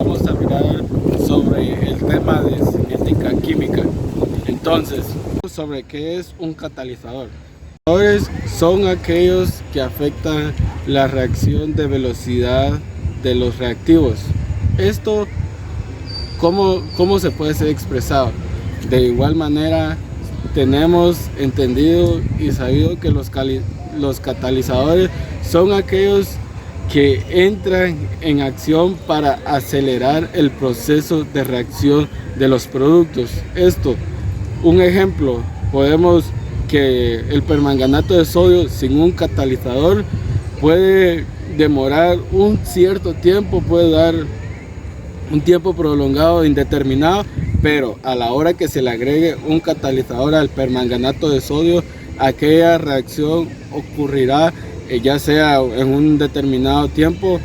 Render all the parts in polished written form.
Vamos a hablar sobre el tema de cinética química. Entonces, sobre qué es un catalizador. Catalizadores son aquellos que afectan la reacción de velocidad de los reactivos. Esto, ¿cómo se puede ser expresado? De igual manera, tenemos entendido y sabido que los catalizadores son aquellos que entran en acción para acelerar el proceso de reacción de los productos. Un ejemplo, podemos que el permanganato de sodio sin un catalizador puede demorar un cierto tiempo, puede dar un tiempo prolongado indeterminado, pero a la hora que se le agregue un catalizador al permanganato de sodio, aquella reacción ocurrirá ya sea en un determinado tiempo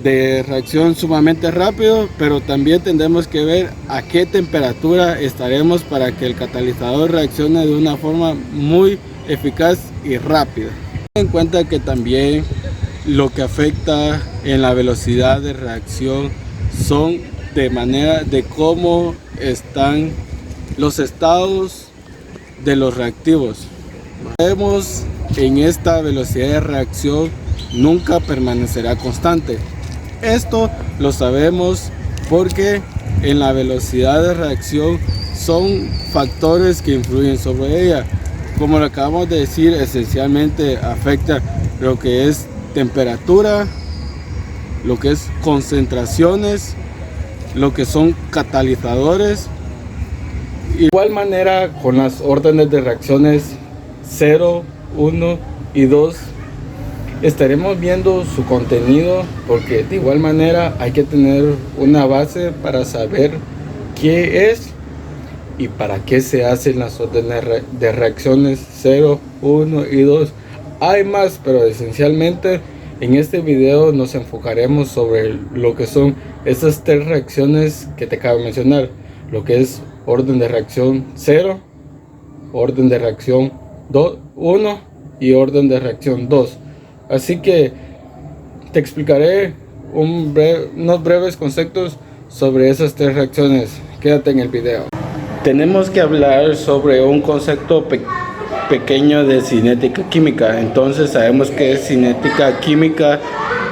de reacción sumamente rápido, pero también tendremos que ver a qué temperatura estaremos para que el catalizador reaccione de una forma muy eficaz y rápida. Ten en cuenta que también lo que afecta en la velocidad de reacción son de manera de cómo están los estados de los reactivos. Vemos en esta velocidad de reacción nunca permanecerá constante. Esto lo sabemos porque en la velocidad de reacción son factores que influyen sobre ella. Como lo acabamos de decir, esencialmente afecta lo que es temperatura, lo que es concentraciones, lo que son catalizadores. De igual manera con las órdenes de reacciones 0, 1 y 2 estaremos viendo su contenido, porque de igual manera hay que tener una base para saber qué es y para qué se hacen las órdenes de reacciones 0, 1 y 2. Hay más, pero esencialmente en este video nos enfocaremos sobre lo que son esas tres reacciones que te acabo de mencionar, lo que es orden de reacción 0, orden de reacción 1 y orden de reacción 2. Así que te explicaré unos breves conceptos sobre esas tres reacciones. Quédate en el video. Tenemos que hablar sobre un concepto pequeño de cinética química. Entonces sabemos que cinética química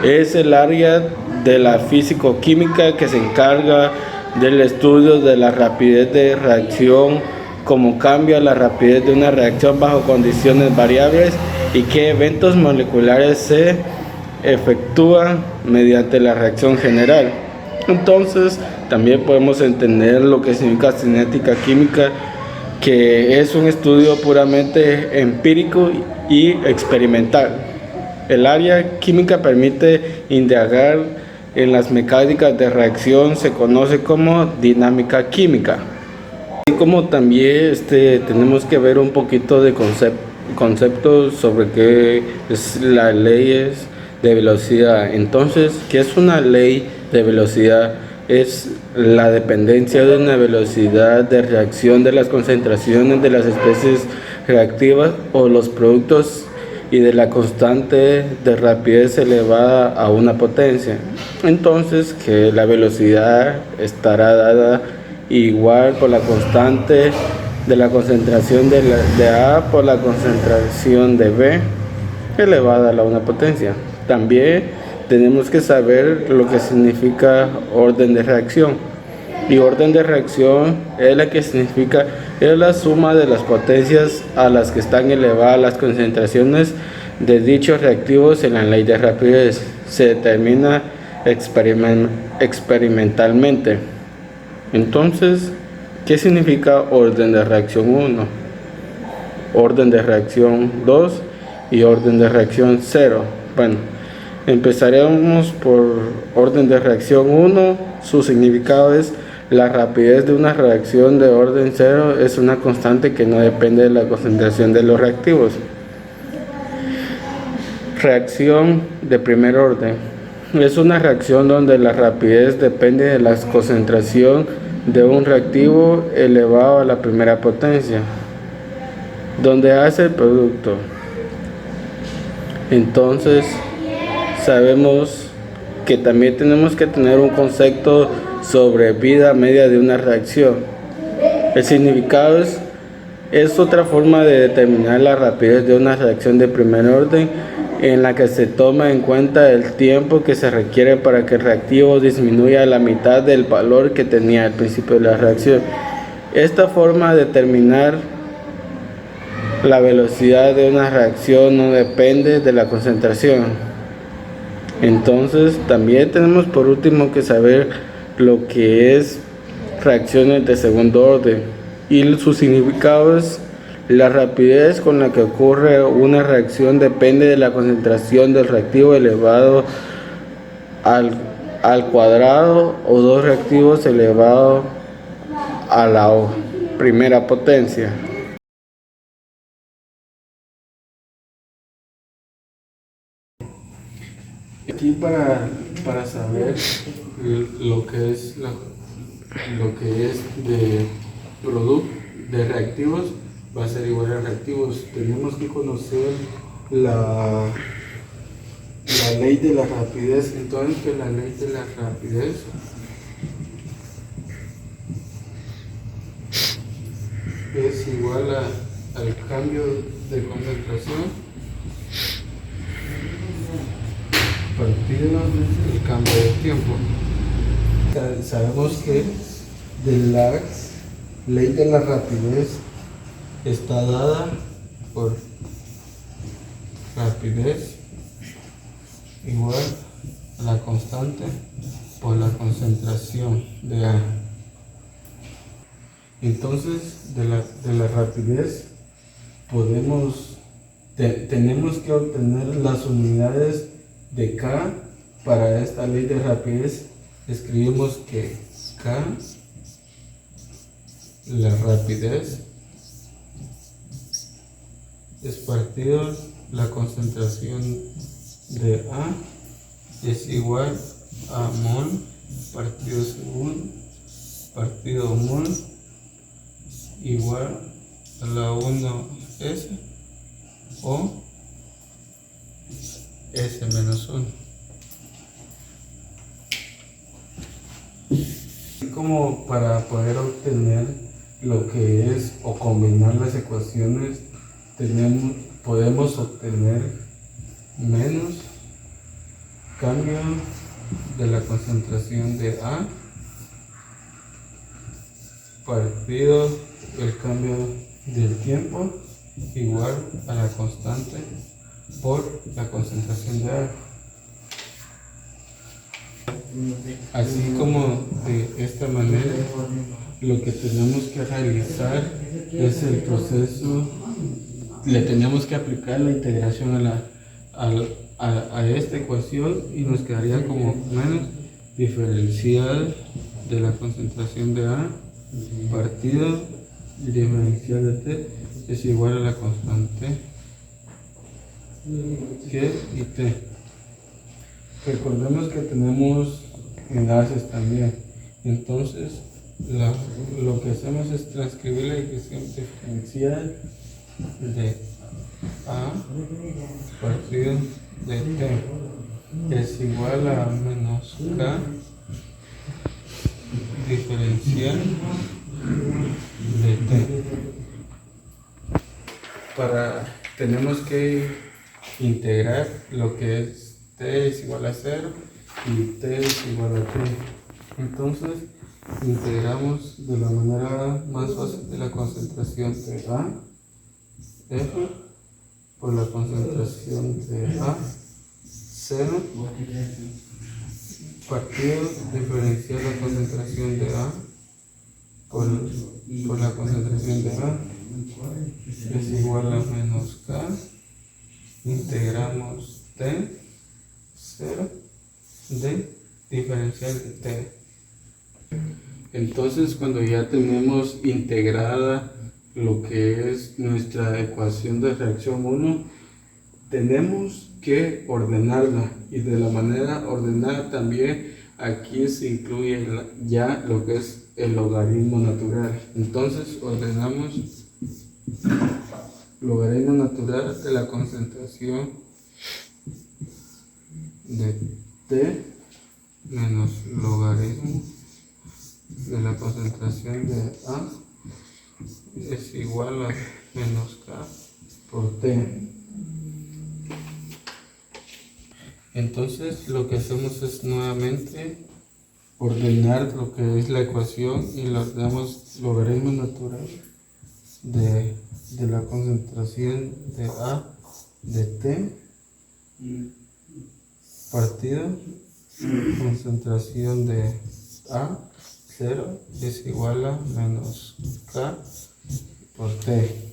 es el área de la físico-química que se encarga del estudio de la rapidez de reacción, cómo cambia la rapidez de una reacción bajo condiciones variables y qué eventos moleculares se efectúan mediante la reacción general. Entonces también podemos entender lo que significa cinética química, que es un estudio puramente empírico y experimental. El área química permite indagar en las mecánicas de reacción, se conoce como dinámica química. Así como también tenemos que ver un poquito de conceptos sobre qué es las leyes de velocidad. Entonces, ¿qué es una ley de velocidad? Es la dependencia de una velocidad de reacción de las concentraciones de las especies reactivas o los productos y de la constante de rapidez elevada a una potencia. Entonces, que la velocidad estará dada igual por la constante de la concentración de A por la concentración de B elevada a la una potencia. También tenemos que saber lo que significa orden de reacción. Y orden de reacción es la suma de las potencias a las que están elevadas las concentraciones de dichos reactivos en la ley de rapidez. Se determina experimentalmente. Entonces, ¿qué significa orden de reacción 1? Orden de reacción 2 y orden de reacción 0. Bueno, empezaremos por orden de reacción 1. Su significado es la rapidez de una reacción de orden 0 es una constante que no depende de la concentración de los reactivos. Reacción de primer orden es una reacción donde la rapidez depende de la concentración de un reactivo elevado a la primera potencia, donde hace el producto. Entonces sabemos que también tenemos que tener un concepto sobre vida media de una reacción. El significado es otra forma de determinar la rapidez de una reacción de primer orden en la que se toma en cuenta el tiempo que se requiere para que el reactivo disminuya a la mitad del valor que tenía al principio de la reacción. Esta forma de determinar la velocidad de una reacción no depende de la concentración. Entonces, también tenemos por último que saber lo que es reacciones de segundo orden y sus significados. La rapidez con la que ocurre una reacción depende de la concentración del reactivo elevado al cuadrado o dos reactivos elevado a la primera potencia. Aquí para saber lo que es de producto de reactivos va a ser igual a reactivos. Tenemos que conocer la ley de la rapidez. Entonces, que la ley de la rapidez es igual al cambio de concentración partido el cambio de tiempo. Sabemos que de la ley de la rapidez está dada por rapidez igual a la constante por la concentración de A. Entonces, de la rapidez tenemos que obtener las unidades de K. Para esta ley de rapidez escribimos que K, la rapidez, es partido la concentración de A es igual a mol partido segundo partido mol igual a la 1S o S menos 1. Así como para poder obtener lo que es o combinar las ecuaciones, podemos obtener menos cambio de la concentración de A partido el cambio del tiempo igual a la constante por la concentración de A. Así como de esta manera, lo que tenemos que realizar es el proceso, le tenemos que aplicar la integración a esta ecuación y nos quedaría como menos diferencial de la concentración de A partido el diferencial de T es igual a la constante G y T. Recordemos que tenemos enlaces también, entonces lo que hacemos es transcribir la ecuación diferencial de A partido de T es igual a menos K diferencial de T. Tenemos que integrar lo que es T es igual a 0 y T es igual a T. Entonces integramos de la manera más fácil de la concentración de A F por la concentración de A 0 partido diferencial la concentración de A por la concentración de A es igual a menos K, integramos T 0 de diferencial de T. Entonces, cuando ya tenemos integrada lo que es nuestra ecuación de reacción 1, tenemos que ordenarla, y de la manera ordenada también aquí se incluye ya lo que es el logaritmo natural. Entonces ordenamos logaritmo natural de la concentración de T menos logaritmo de la concentración de A es igual a menos K por T. Entonces lo que hacemos es nuevamente ordenar lo que es la ecuación y le damos logaritmo natural de la concentración de A de T partido concentración de A 0 es igual a menos K por T.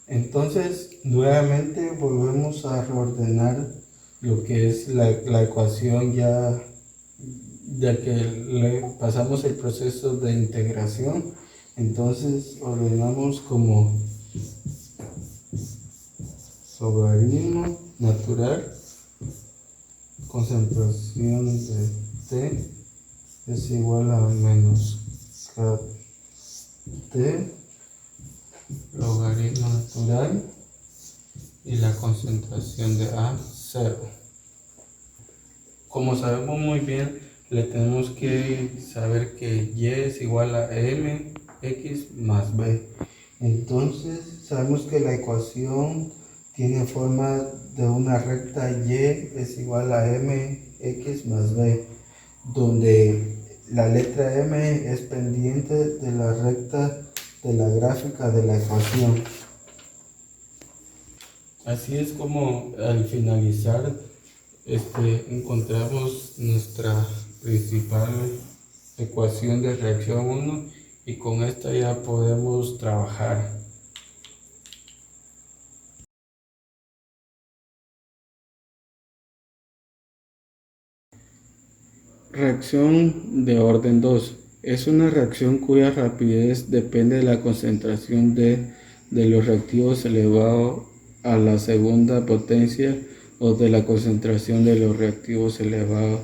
Entonces nuevamente volvemos a reordenar lo que es la ecuación ya que le pasamos el proceso de integración. Entonces ordenamos como logaritmo natural concentración de T es igual a menos KT logaritmo natural y la concentración de A 0. Como sabemos muy bien, le tenemos que saber que Y es igual a mx más b. Entonces sabemos que la ecuación tiene forma de una recta Y es igual a mx más b, donde la letra M es pendiente de la recta de la gráfica de la ecuación. Así es como al finalizar encontramos nuestra principal ecuación de reacción 1 y con esta ya podemos trabajar. Reacción de orden 2. Es una reacción cuya rapidez depende de la concentración de los reactivos elevado a la segunda potencia o de la concentración de los reactivos elevado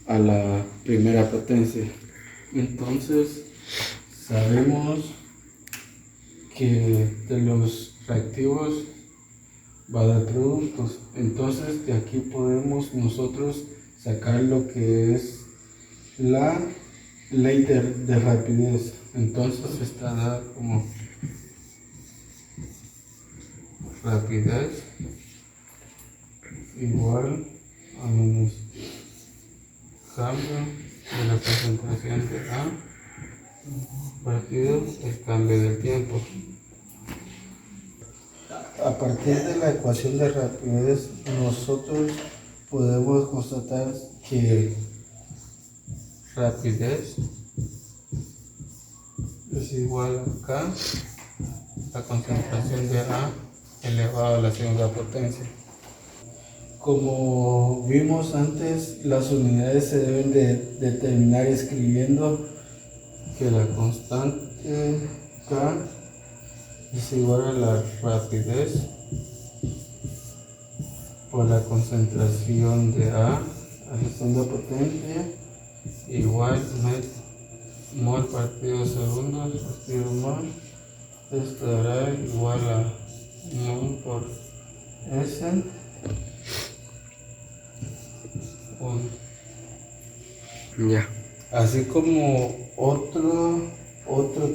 a la primera potencia. Entonces, sabemos que de los reactivos va a dar productos. Entonces, de aquí podemos nosotros sacar lo que es la ley de rapidez. Entonces está dada como rapidez igual a menos cambio de la concentración de A partido el cambio del tiempo. A partir de la ecuación de rapidez nosotros podemos constatar que rapidez es igual a K, la concentración de A elevado a la segunda potencia. Como vimos antes, las unidades se deben de determinar escribiendo que la constante K es igual a la rapidez por la concentración de A a la segunda potencia igual mol partido segundos partido mol. Esto dará igual a mol por S 1. Ya. Así como otro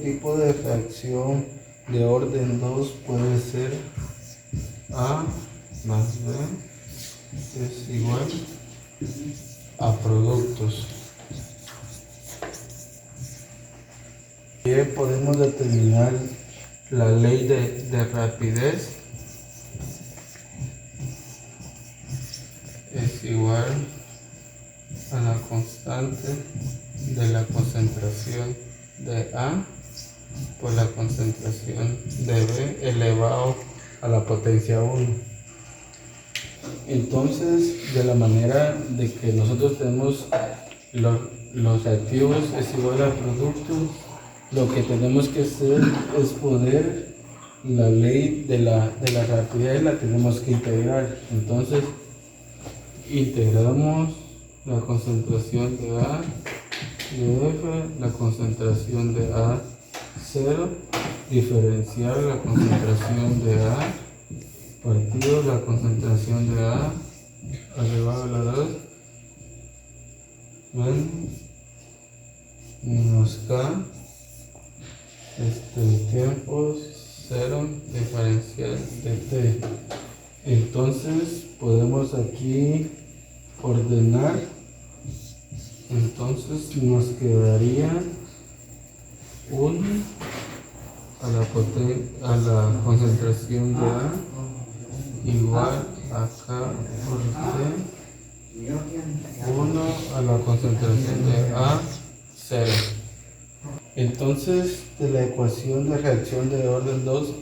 tipo de reacción de orden 2 puede ser A más B es igual a productos. Y podemos determinar la ley de rapidez es igual a la constante de la concentración de A por la concentración de B elevado a la potencia 1. Entonces, de la manera de que nosotros tenemos los reactivos es igual a productos, lo que tenemos que hacer es poner la ley de la rapidez, la tenemos que integrar. Entonces, integramos la concentración de A de F, la concentración de A 0, diferenciar la concentración de A partido la concentración de A elevado a la 2 menos K tiempos 0 diferencial de T. Entonces podemos aquí ordenar. Entonces nos quedaría 1 a la concentración de A igual a K por T, 1 a la concentración de A, 0. Entonces, de la ecuación de reacción de orden 2,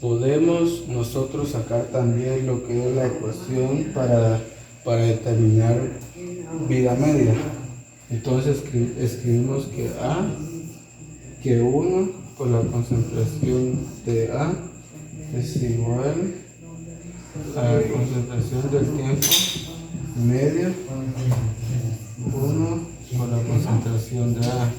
podemos nosotros sacar también lo que es la ecuación para determinar vida media. Entonces escribimos que 1 por la concentración de A es igual a la concentración del tiempo medio 1 por la concentración de A.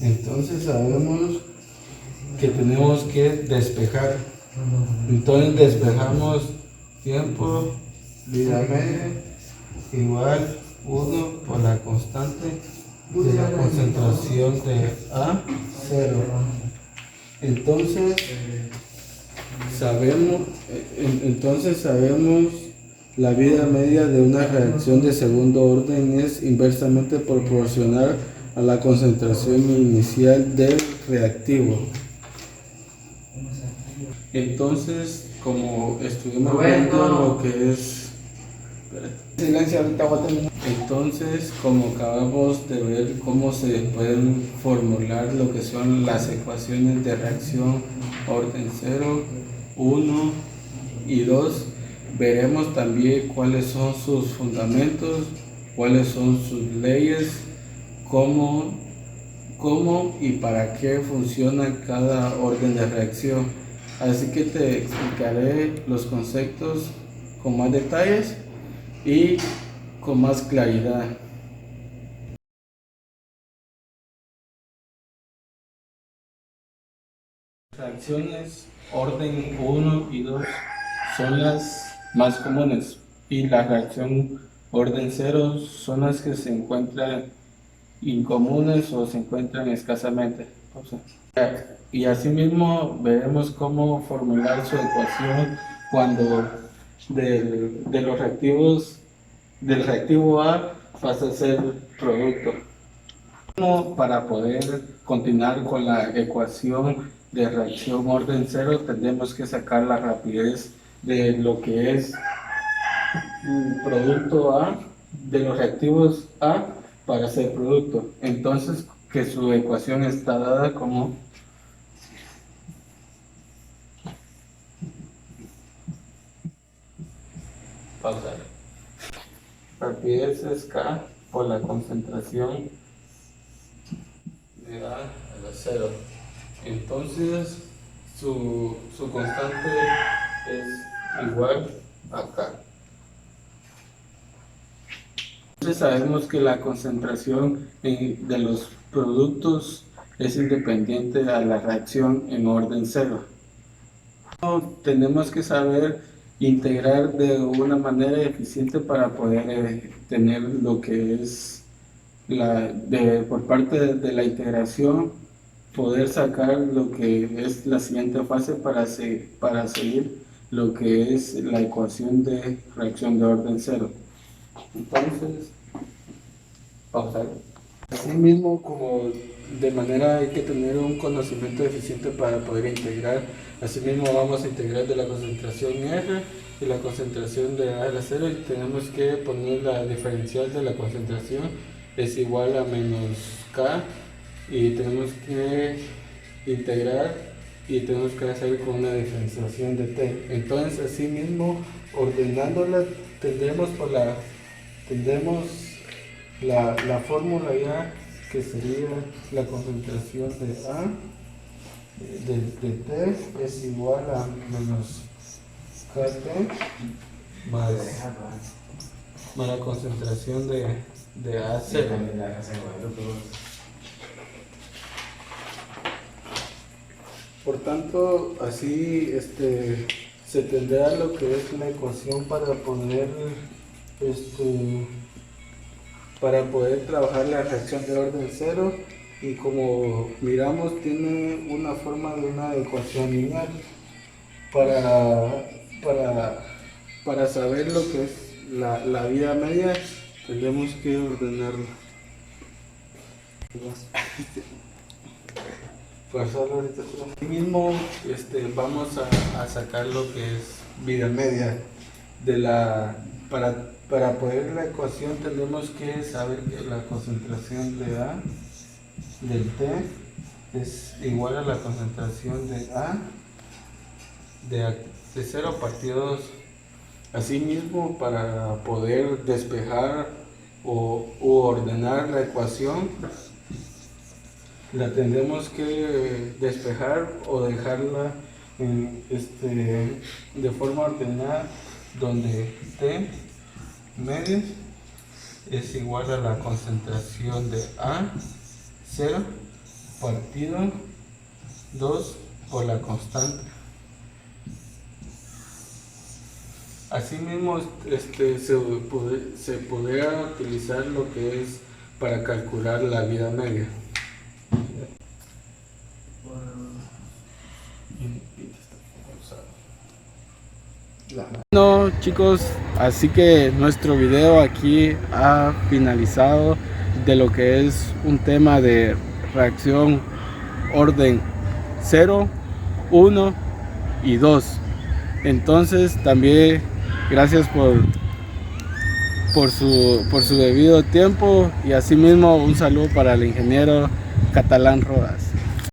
Entonces sabemos que tenemos que despejar. Entonces despejamos tiempo, vida media, igual 1 por la constante de la concentración de A, 0. Entonces sabemos la vida media de una reacción de segundo orden es inversamente proporcional a la concentración inicial del reactivo. Entonces, como estuvimos viendo lo que es... Entonces, como acabamos de ver cómo se pueden formular lo que son las ecuaciones de reacción orden 0, 1 y 2, veremos también cuáles son sus fundamentos, cuáles son sus leyes, cómo y para qué funciona cada orden de reacción. Así que te explicaré los conceptos con más detalles y con más claridad. Reacciones orden 1 y 2 son las más comunes y la reacción orden 0 son las que se encuentran incomunes o se encuentran escasamente. Y asimismo veremos cómo formular su ecuación cuando de los reactivos del reactivo A pasa a ser producto. Para poder continuar con la ecuación de reacción orden 0 tendremos que sacar la rapidez de lo que es producto A, de los reactivos A para ser producto. Entonces que su ecuación está dada como rapidez es K por la concentración de A a la 0. Entonces su constante es igual a K. Entonces sabemos que la concentración de los productos es independiente a la reacción en orden 0. Tenemos que saber integrar de una manera eficiente para poder tener lo que es por parte de la integración, poder sacar lo que es la siguiente fase para seguir lo que es la ecuación de reacción de orden 0. Entonces, pausar. Así mismo, como de manera hay que tener un conocimiento eficiente para poder integrar, así mismo vamos a integrar de la concentración R y la concentración de A a la 0 y tenemos que poner la diferencial de la concentración es igual a menos K y tenemos que integrar y tenemos que hacer con una diferenciación de T. Entonces, así mismo, ordenándola, tendremos la fórmula ya que sería la concentración de A de T es igual a menos KT más la concentración de A0. Por tanto, así se tendrá lo que es la ecuación para poder trabajar la reacción de orden cero, y como miramos tiene una forma de una ecuación lineal. Para saber lo que es la vida media, tendremos que ordenarlo. Pasarlo ahorita. Aquí mismo vamos a sacar lo que es vida media para poder la ecuación tendremos que saber que la concentración de A del T es igual a la concentración de A de 0 partido 2. Asimismo, para poder despejar o ordenar la ecuación, la tendremos que despejar o dejarla de forma ordenada, donde T medio es igual a la concentración de A 0 partido 2 por la constante. Asimismo, se podría utilizar lo que es para calcular la vida media. Bueno, chicos, así que nuestro video aquí ha finalizado de lo que es un tema de reacción orden 0, 1 y 2. Entonces también gracias por su debido tiempo, y asimismo un saludo para el ingeniero Catalán Rodas.